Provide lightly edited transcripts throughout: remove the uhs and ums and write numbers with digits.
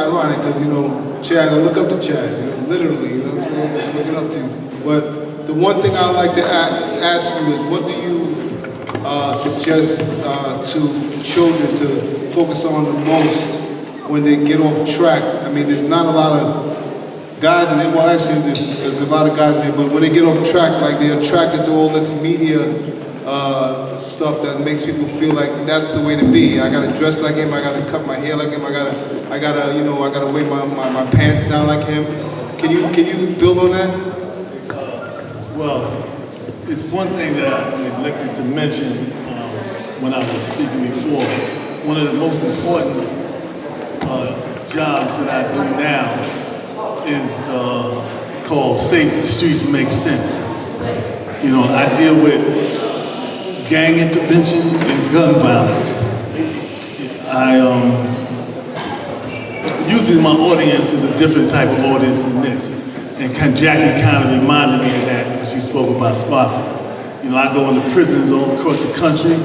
ironic because, Chaz, I look up to Chaz, literally, you know what I'm saying? I'm looking up to you. But the one thing I'd like to ask you is, what do you suggest to children to focus on the most when they get off track? I mean, there's not a lot of guys in there, well actually there's a lot of guys in there, but when they get off track, like they're attracted to all this media stuff that makes people feel like that's the way to be. I gotta dress like him, I gotta cut my hair like him, I gotta wear my pants down like him. Can you build on that? Well, it's one thing that I neglected to mention when I was speaking before. One of the most important jobs that I do now is called Safe Streets Make Sense. I deal with gang intervention and gun violence. Usually my audience is a different type of audience than this. And Jackie kind of reminded me of that when she spoke about Spofford. I go into prisons all across the country,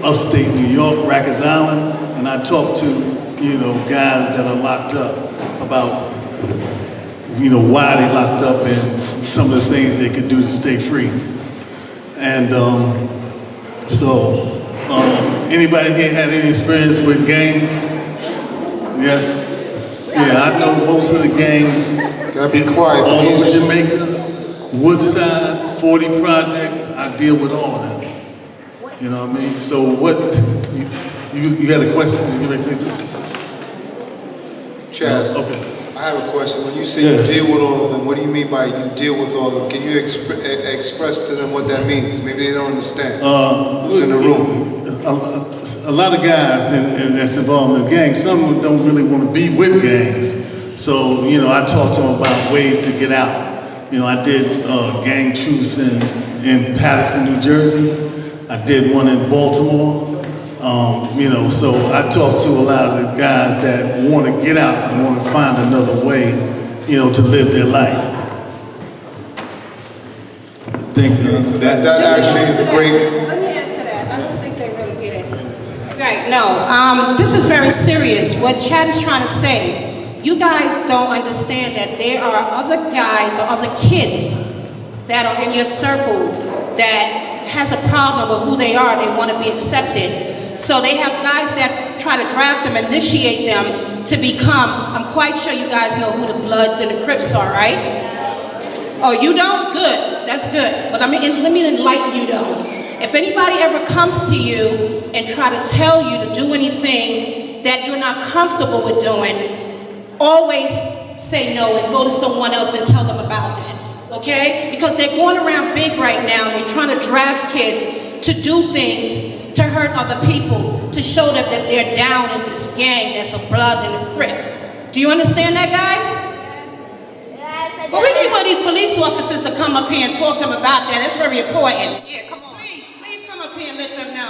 upstate New York, Rikers Island, and I talk to, guys that are locked up about, why they locked up and some of the things they could do to stay free. And anybody here had any experience with gangs? Yes? Yeah, I know most of the gangs. Gotta be quiet, all please. over Jamaica, Woodside, 40 projects, I deal with all of them. You know what I mean? So what, you got a question? You ready to say something? Chaz, no? Okay. I have a question. When you say you deal with all of them, what do you mean by you deal with all of them? Can you express to them what that means? Maybe they don't understand. Who's in the room? A lot of guys that's involved in gangs, some don't really want to be with gangs. So, I talk to them about ways to get out. I did gang truce in Patterson, New Jersey. I did one in Baltimore. So I talk to a lot of the guys that want to get out and want to find another way, to live their life. I think that actually is a great. Let me answer that. I don't think they really get it. Right, no. This is very serious. What Chad is trying to say, you guys don't understand that there are other guys or other kids that are in your circle that has a problem with who they are. They want to be accepted. So they have guys that try to draft them, initiate them to become, I'm quite sure you guys know who the Bloods and the Crips are, right? Oh, you don't? Good, that's good. But let me enlighten you though. If anybody ever comes to you and try to tell you to do anything that you're not comfortable with doing, always say no and go to someone else and tell them about that, okay? Because they're going around big right now and they're trying to draft kids to do things to hurt other people, to show them that they're down in this gang that's a Blood and a Crip. Do you understand that, guys? But we need one of these police officers to come up here and talk to them about that. That's very important. Yeah, come on. Please come up here and let them know.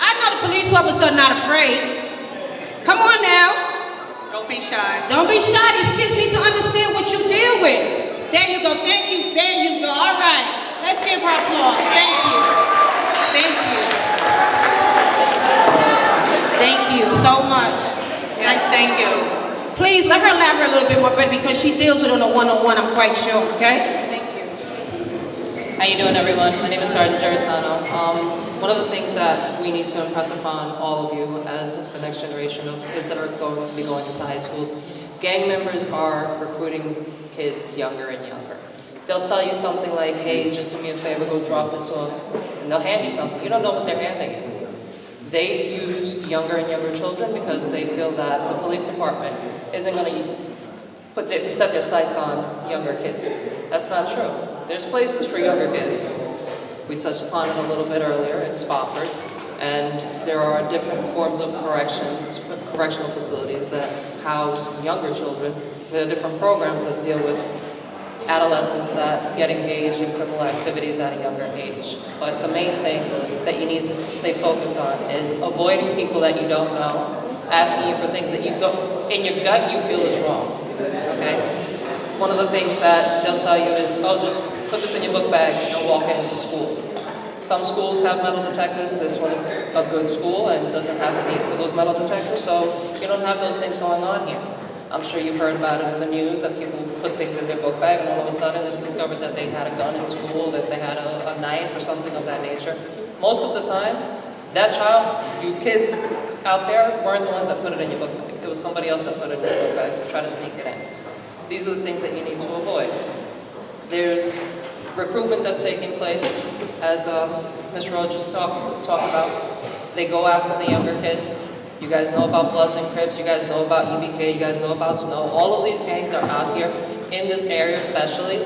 I know the police officers are not afraid. Come on now. Don't be shy. Don't be shy. These kids need to understand what you deal with. There you go. Thank you. There you go. All right. Let's give her applause. Thank you. Thank you. Thank you so much. Yes, thank you. Please let her elaborate a little bit more, but because she deals with it on a one-on-one, I'm quite sure. Okay? Thank you. How you doing, everyone? My name is Sergeant Geritano. One of the things that we need to impress upon all of you as the next generation of kids that are going to be going into high schools, gang members are recruiting kids younger and younger. They'll tell you something like, hey, just do me a favor, go drop this off, and they'll hand you something. You don't know what they're handing you. They use younger and younger children because they feel that the police department isn't going to set their sights on younger kids. That's not true. There's places for younger kids. We touched upon it a little bit earlier in Spofford, and there are different forms of correctional facilities that house younger children. There are different programs that deal with adolescents that get engaged in criminal activities at a younger age. But the main thing that you need to stay focused on is avoiding people that you don't know, asking you for things that you don't, in your gut, you feel is wrong, okay? One of the things that they'll tell you is, oh, just put this in your book bag and walk into school. Some schools have metal detectors. This one is a good school and doesn't have the need for those metal detectors, so you don't have those things going on here. I'm sure you've heard about it in the news that people put things in their book bag and all of a sudden it's discovered that they had a gun in school, that they had a knife or something of that nature. Most of the time, that child, you kids out there, weren't the ones that put it in your book bag. It was somebody else that put it in your book bag to try to sneak it in. These are the things that you need to avoid. There's recruitment that's taking place, as Ms. Rowe just talked about. They go after the younger kids. You guys know about Bloods and Crips, you guys know about EBK, you guys know about Snow. All of these gangs are out here, in this area especially,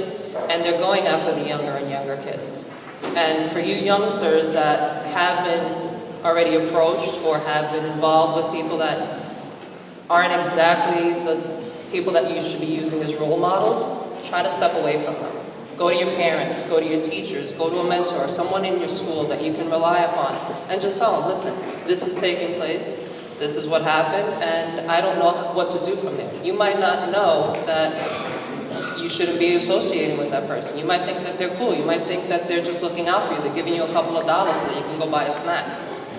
and they're going after the younger and younger kids. And for you youngsters that have been already approached or have been involved with people that aren't exactly the people that you should be using as role models, try to step away from them. Go to your parents, go to your teachers, go to a mentor, someone in your school that you can rely upon, and just tell them, listen, this is taking place, this is what happened, and I don't know what to do from there. You might not know that you shouldn't be associating with that person. You might think that they're cool. You might think that they're just looking out for you. They're giving you a couple of dollars so that you can go buy a snack.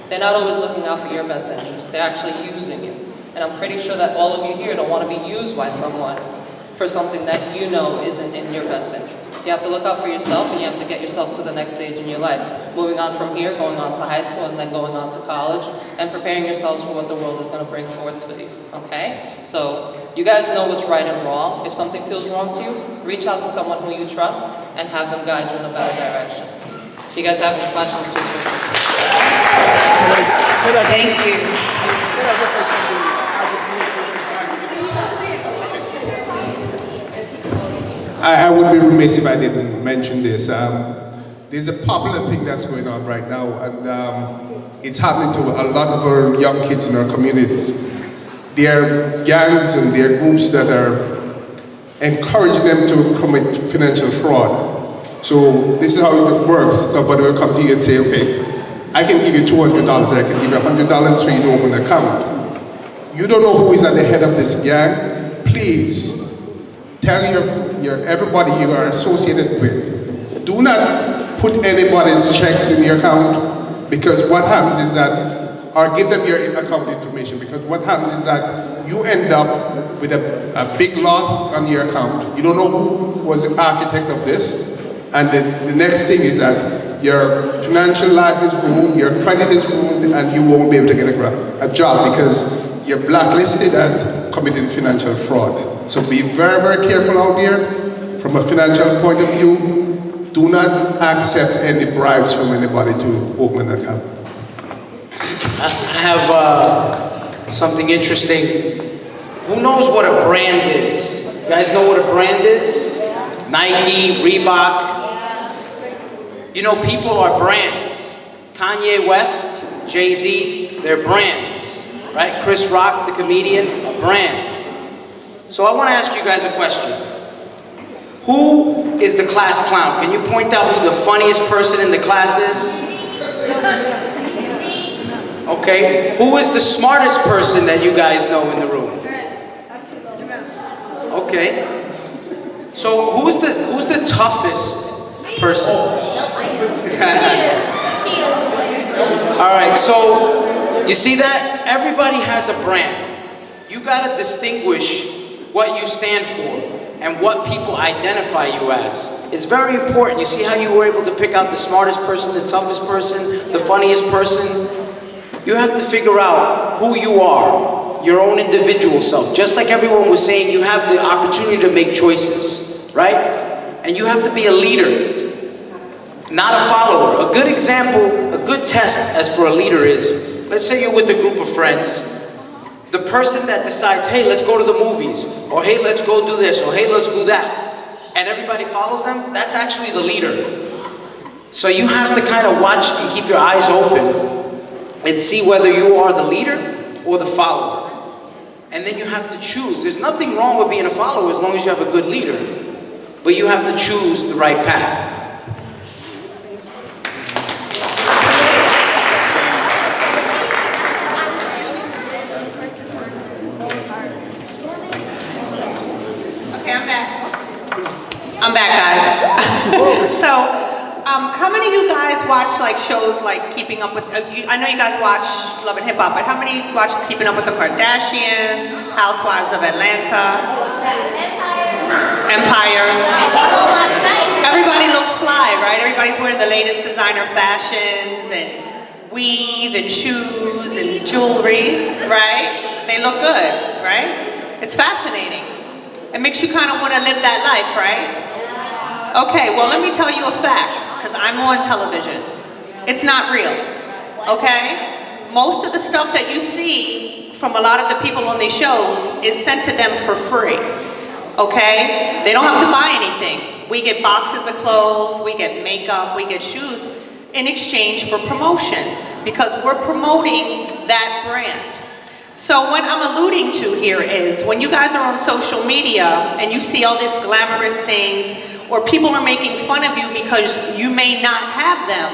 They're not always looking out for your best interest. They're actually using you. And I'm pretty sure that all of you here don't want to be used by someone for something that you know isn't in your best interest. You have to look out for yourself and you have to get yourself to the next stage in your life. Moving on from here, going on to high school and then going on to college and preparing yourselves for what the world is going to bring forth to you, okay? So you guys know what's right and wrong. If something feels wrong to you, reach out to someone who you trust and have them guide you in a better direction. If you guys have any questions, please reach out. Thank you. I would be remiss if I didn't mention this. There's a popular thing that's going on right now, and it's happening to a lot of our young kids in our communities. There are gangs and there are groups that are encouraging them to commit financial fraud. So this is how it works. Somebody will come to you and say, okay, I can give you $200, I can give you $100 for you to open an account. You don't know who is at the head of this gang. Please tell everybody you are associated with. Do not put anybody's checks in your account, because what happens is that, or give them your account information, because what happens is that you end up with a big loss on your account. You don't know who was the architect of this, and the next thing is that your financial life is ruined, your credit is ruined, and you won't be able to get a job because you're blacklisted as committing financial fraud. So be very, very careful out there from a financial point of view. Do not accept any bribes from anybody to open an account. I have something interesting. Who knows what a brand is? You guys know what a brand is? Nike, Reebok. You know, people are brands. Kanye West, Jay-Z, they're brands, right? Chris Rock, the comedian, a brand. So I want to ask you guys a question. Who is the class clown? Can you point out who the funniest person in the class is? Okay. Who is the smartest person that you guys know in the room? Okay. So who's the toughest person? All right. So you see that? Everybody has a brand. You got to distinguish what you stand for and what people identify you as. It's very important. You see how you were able to pick out the smartest person, the toughest person, the funniest person? You have to figure out who you are, your own individual self. Just like everyone was saying, you have the opportunity to make choices, right? And you have to be a leader, not a follower. A good example, a good test as for a leader is, let's say you're with a group of friends. The person that decides, hey, let's go to the movies, or hey, let's go do this, or hey, let's do that, and everybody follows them, that's actually the leader. So you have to kind of watch and keep your eyes open and see whether you are the leader or the follower. And then you have to choose. There's nothing wrong with being a follower as long as you have a good leader, but you have to choose the right path. I'm back, guys. So, How many of you guys watch like shows like Keeping Up with, I know you guys watch Love and Hip Hop, but how many watch Keeping Up with the Kardashians, Housewives of Atlanta, Empire? Everybody looks fly, right? Everybody's wearing the latest designer fashions and weave and shoes and jewelry, right? They look good, right? It's fascinating. It makes you kind of want to live that life, right? Okay, well, let me tell you a fact, because I'm on television. It's not real, okay? Most of the stuff that you see from a lot of the people on these shows is sent to them for free, okay? They don't have to buy anything. We get boxes of clothes, we get makeup, we get shoes in exchange for promotion, because we're promoting that brand. So what I'm alluding to here is when you guys are on social media and you see all these glamorous things, or people are making fun of you because you may not have them,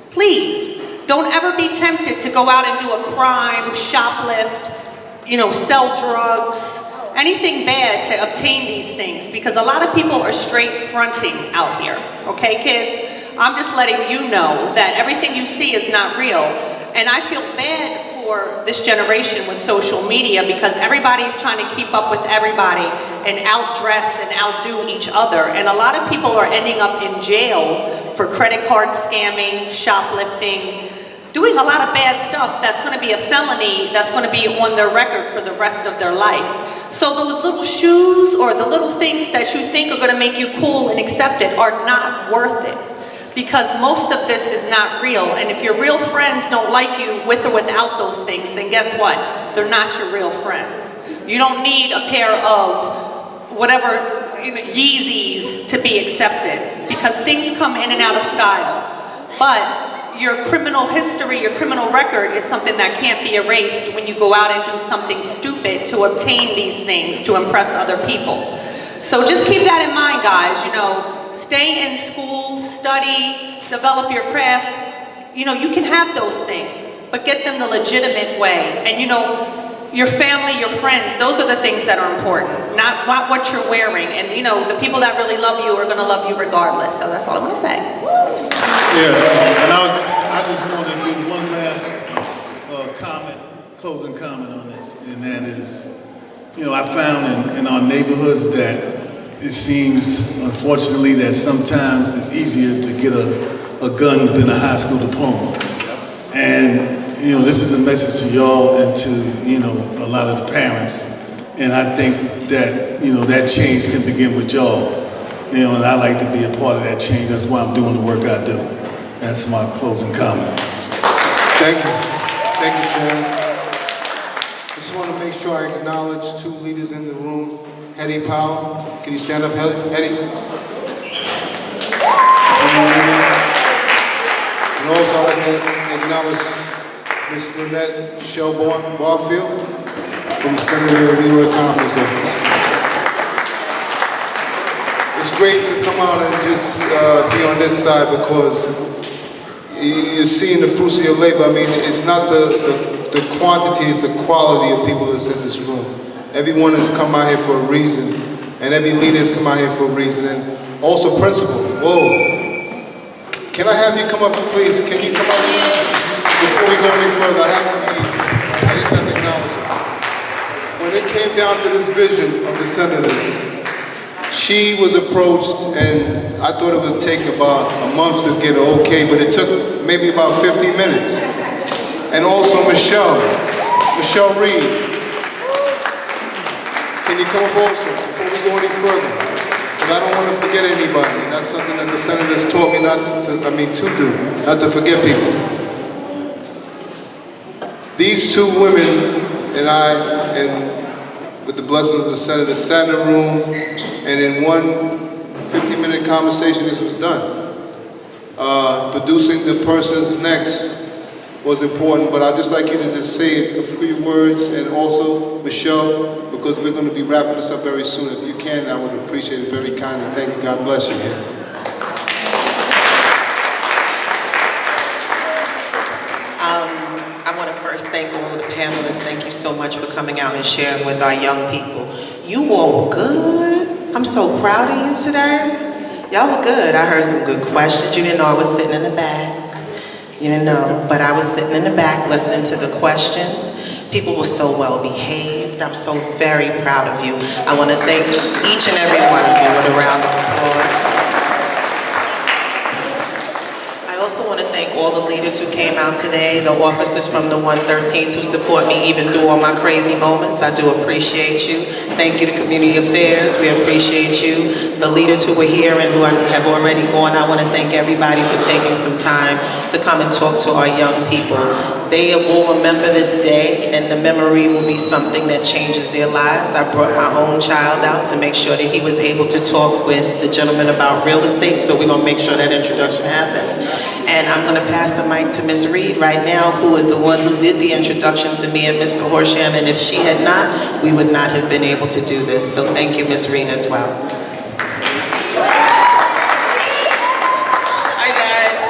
please don't ever be tempted to go out and do a crime, shoplift, sell drugs, anything bad to obtain these things, because a lot of people are straight fronting out here, okay, kids? I'm just letting you know that everything you see is not real, and I feel bad for this generation with social media because everybody's trying to keep up with everybody and outdress and outdo each other. And a lot of people are ending up in jail for credit card scamming, shoplifting, doing a lot of bad stuff that's going to be a felony that's going to be on their record for the rest of their life. So those little shoes or the little things that you think are going to make you cool and accepted are not worth it. Because most of this is not real, and if your real friends don't like you with or without those things, then guess what? They're not your real friends. You don't need a pair of whatever Yeezys to be accepted, because things come in and out of style. But your criminal history, your criminal record is something that can't be erased when you go out and do something stupid to obtain these things to impress other people. So just keep that in mind, guys. Stay in school, study, develop your craft. You can have those things, but get them the legitimate way. And your family, your friends, those are the things that are important, not what you're wearing. And the people that really love you are going to love you regardless. So that's all I'm going to say. Yeah, and I just want to do one last closing comment on this, and that is, I found in our neighborhoods that it seems, unfortunately, that sometimes it's easier to get a gun than a high school diploma. And, this is a message to y'all and to, a lot of the parents. And I think that, that change can begin with y'all. And I like to be a part of that change. That's why I'm doing the work I do. That's my closing comment. Thank you. Thank you, Chaz. I just want to make sure I acknowledge two leaders in the room. Hetty Powell, can you stand up, Hetty? And also I'd like to acknowledge Ms. Lynette Shelbourne Barfield from Senator Leroy Thomas' office. It's great to come out and just be on this side because you're seeing the fruits of your labor. I mean, it's not the quantity, it's the quality of people that's in this room. Everyone has come out here for a reason, and every leader has come out here for a reason, and also principal. Whoa. Can I have you come up, please? Can you come up before we go any further? I just have to acknowledge it. When it came down to this vision of the senators, she was approached, and I thought it would take about a month to get an okay, but it took maybe about 15 minutes. And also Michelle Reed. Can you come up also, before we go any further? Because I don't want to forget anybody, and that's something that the senators taught me to do, not to forget people. These two women and I, and with the blessing of the senator, sat in a room, and in one 50-minute conversation, this was done. Producing the person's next was important, but I'd just like you to just say a few words, and also Michelle, because we're going to be wrapping this up very soon. If you can, I would appreciate it very kindly. Thank you. God bless you. I want to first thank all of the panelists. Thank you so much for coming out and sharing with our young people. You all good. I'm so proud of you today. Y'all were good. I heard some good questions. You didn't know I was sitting in the back. You didn't know, but I was sitting in the back listening to the questions. People were so well behaved. I'm so very proud of you. I want to thank each and every one of you with a round of applause. I also want to thank all the leaders who came out today, the officers from the 113th who support me even through all my crazy moments. I do appreciate you. Thank you to Community Affairs. We appreciate you. The leaders who were here and who have already gone, I want to thank everybody for taking some time to come and talk to our young people. They will remember this day, and the memory will be something that changes their lives. I brought my own child out to make sure that he was able to talk with the gentleman about real estate, so we're going to make sure that introduction happens. And I'm going to pass the mic to Miss Reed right now, who is the one who did the introduction to me and Mr. Horsham, and if she had not, we would not have been able to do this. So thank you, Miss Reed, as well. Hi, guys.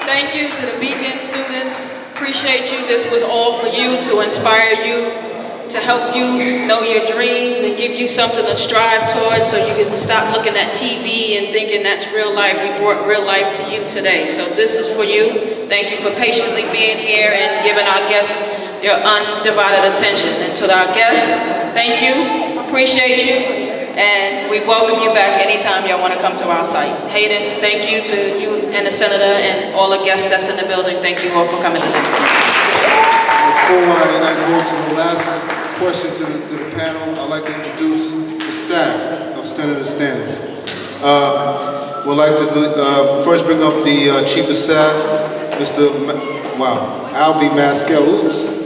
Thank you to the Beacon students. Appreciate you. This was all for you, to inspire you, to help you know your dreams and give you something to strive towards so you can stop looking at TV and thinking that's real life. We brought real life to you today. So this is for you. Thank you for patiently being here and giving our guests your undivided attention. And to our guests, thank you. Appreciate you. And we welcome you back anytime y'all want to come to our site. Hayden, thank you to you and the senator and all the guests that's in the building. Thank you all for coming today. Before I go to the last question to the panel, I'd like to introduce the staff of Senator Stannis. We'd like to first bring up the Chief of Staff, Mr. Albie Maskell. Oops.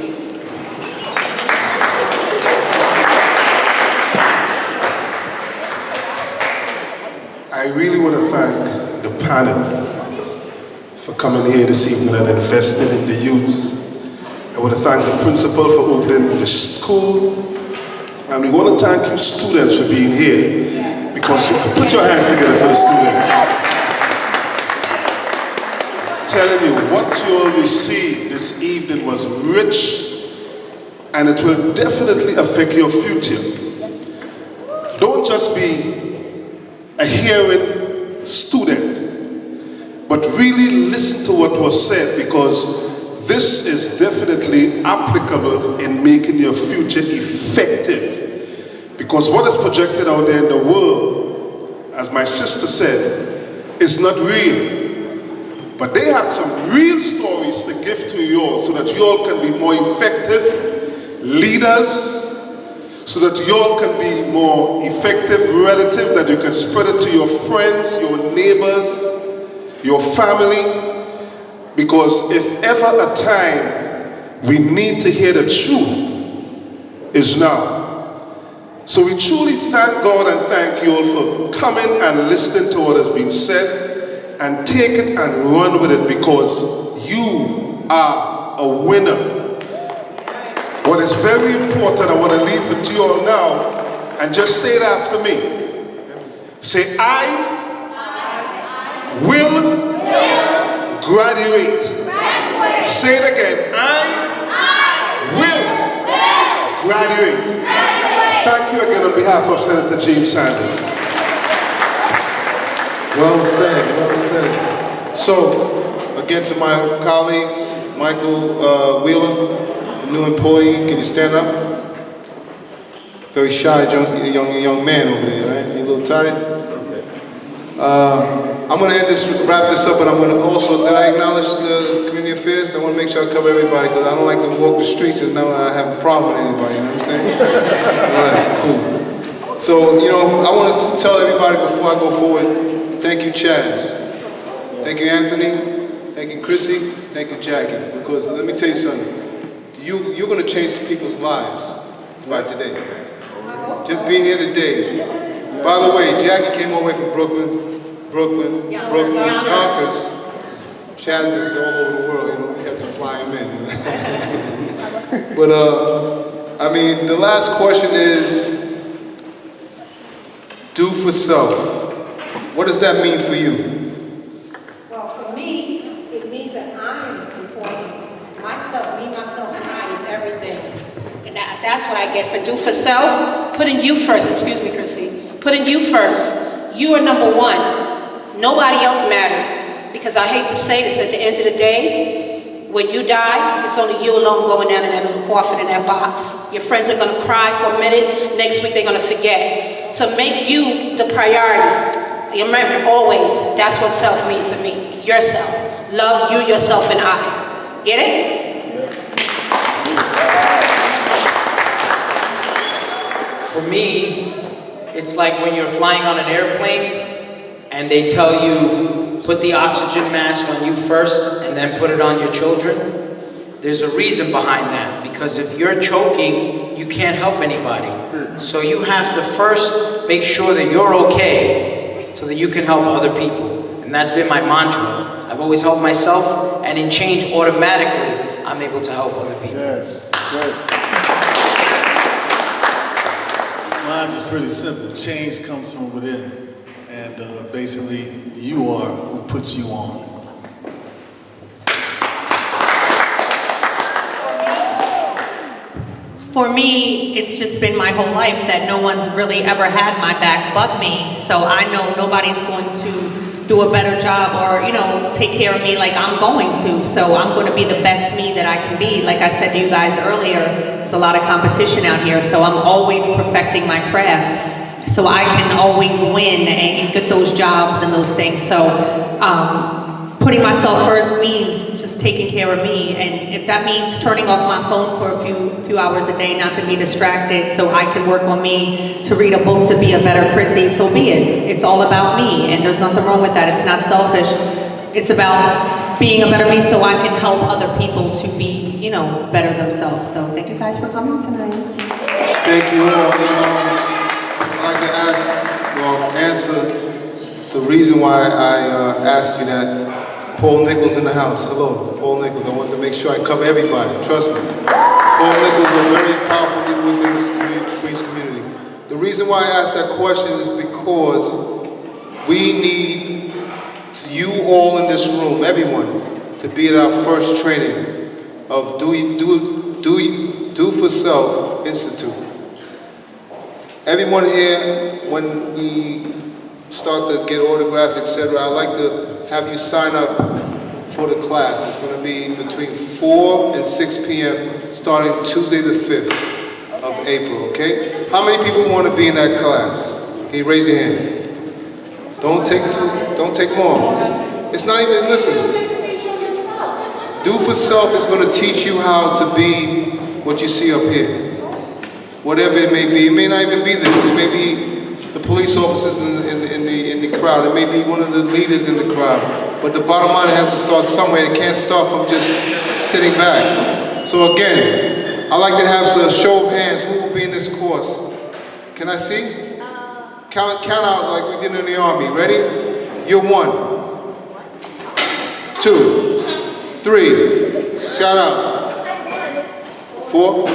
I really want to thank the panel for coming here this evening and investing in the youths. I want to thank the principal for opening the school, and we want to thank you students for being here, because you put your hands together for the students. Telling you, what you all received this evening was rich, and it will definitely affect your future. Don't just be a hearing student, but really listen to what was said, because this is definitely applicable in making your future effective. Because what is projected out there in the world, as my sister said, is not real. But they had some real stories to give to you all, so that you all can be more effective leaders, so that you all can be more effective relatives, that you can spread it to your friends, your neighbors, your family. Because if ever a time we need to hear the truth, is now. So we truly thank God and thank you all for coming and listening to what has been said, and take it and run with it, because you are a winner. What is very important, I want to leave it to you all now, and just say it after me. Say, I will graduate. Say it again. I will graduate. Thank you again on behalf of Senator James Sanders. Well said, well said. So, again to my colleagues, Michael Wheeler, new employee, can you stand up? Very shy young man over there, right? You a little tired? I'm going to wrap this up, but I'm going to also, did I acknowledge the community affairs? I want to make sure I cover everybody, because I don't like to walk the streets and now I have a problem with anybody, you know what I'm saying? All right, cool. So, I want to tell everybody before I go forward, thank you, Chaz. Thank you, Anthony. Thank you, Chrissy. Thank you, Jackie. Because let me tell you something. You're going to change people's lives by today. Just being here today. By the way, Jackie came all the way from Brooklyn, Yonkers. Chaz is all over the world, we have to fly him in. But, the last question is, do for self. What does that mean for you? Well, for me, it means that I'm important. Myself, me, myself, and I is everything. And that's what I get for do for self. Putting you first, excuse me, Chrissy. Putting you first. You are number one. Nobody else mattered. Because I hate to say this, at the end of the day, when you die, it's only you alone going down in that little coffin in that box. Your friends are gonna cry for a minute, next week they're gonna forget. So make you the priority. Remember, always, that's what self means to me, yourself. Love you, yourself, and I. Get it? For me, it's like when you're flying on an airplane and they tell you, put the oxygen mask on you first and then put it on your children. There's a reason behind that, because if you're choking, you can't help anybody. So you have to first make sure that you're okay so that you can help other people. And that's been my mantra. I've always helped myself, and in change, automatically, I'm able to help other people. Yes, yes. Mine's is pretty simple. Change comes from within. And basically, you are who puts you on. For me, it's just been my whole life that no one's really ever had my back but me. So I know nobody's going to do a better job or, take care of me like I'm going to. So I'm going to be the best me that I can be. Like I said to you guys earlier, there's a lot of competition out here. So I'm always perfecting my craft so I can always win and get those jobs and those things. So putting myself first means just taking care of me, and if that means turning off my phone for a few hours a day not to be distracted so I can work on me, to read a book to be a better Chrissy, so be it. It's all about me, and there's nothing wrong with that. It's not selfish. It's about being a better me so I can help other people to be, better themselves. So thank you guys for coming tonight. Thank you all. I'd like to answer the reason why I asked you that. Paul Nichols in the house. Hello, Paul Nichols. I wanted to make sure I cover everybody. Trust me. Paul Nichols is a very powerful leader within this Queens community. The reason why I asked that question is because we need you all in this room, everyone, to be at our first training of Do for Self Institute. Everyone here, when we start to get autographs, etc., I'd like to have you sign up for the class. It's going to be between 4 and 6 p.m. starting Tuesday the 5th of April, okay? How many people want to be in that class? Can you raise your hand? Don't take long. It's not even, listen. Do for Self is going to teach you how to be what you see up here. Whatever it may be. It may not even be this. It may be the police officers in the crowd. It may be one of the leaders in the crowd. But the bottom line, it has to start somewhere. It can't start from just sitting back. So again, I'd like to have a show of hands. Who will be in this course? Can I see? Count out like we did in the Army. Ready? You're 1, 2, 3. Shout out. 4.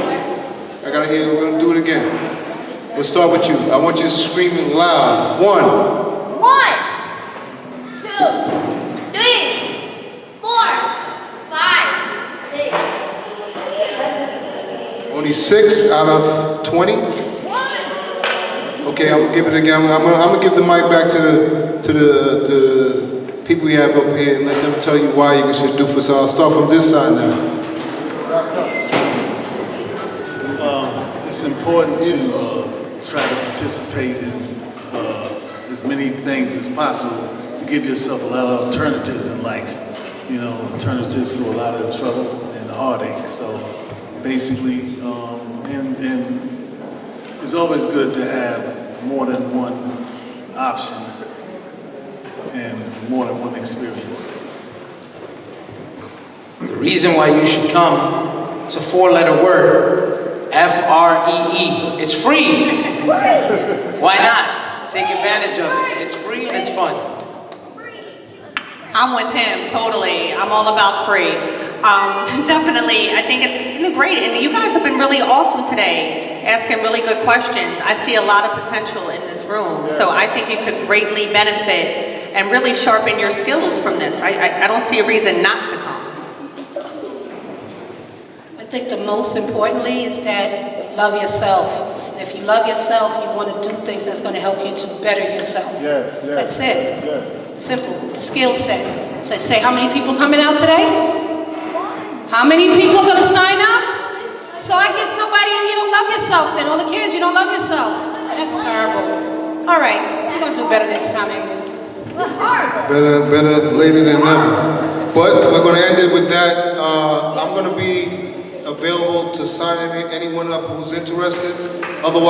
I gotta hear. We're gonna do it again. We'll start with you. I want you to scream it loud. 1, 2, 3, 4, 5, 6. Only 6 out of 20? Okay, I'm gonna give it again. I'm gonna give the mic back to the people we have up here and let them tell you why you should do for. So I'll start from this side now. It's important to try to participate in as many things as possible to give yourself a lot of alternatives in life. Alternatives to a lot of trouble and heartache. So basically, and it's always good to have more than one option and more than one experience. The reason why you should come, it's a 4-letter word. F-R-E-E. It's free. Why not? Take advantage of it. It's free and it's fun. I'm with him, totally. I'm all about free. Definitely, I think it's great. And you guys have been really awesome today, asking really good questions. I see a lot of potential in this room. So I think you could greatly benefit and really sharpen your skills from this. I don't see a reason not to come. I think the most importantly is that you love yourself. And if you love yourself, you want to do things that's going to help you to better yourself. Yes, yes. That's it. Yes. Simple. Skill set. So say, how many people coming out today? How many people are going to sign up? So I guess nobody, you don't love yourself then. All the kids, you don't love yourself. That's terrible. All right, we're going to do better next time, ain't we? Better later than never. But we're going to end it with that. I'm going to be available to sign anyone up who's interested. Otherwise,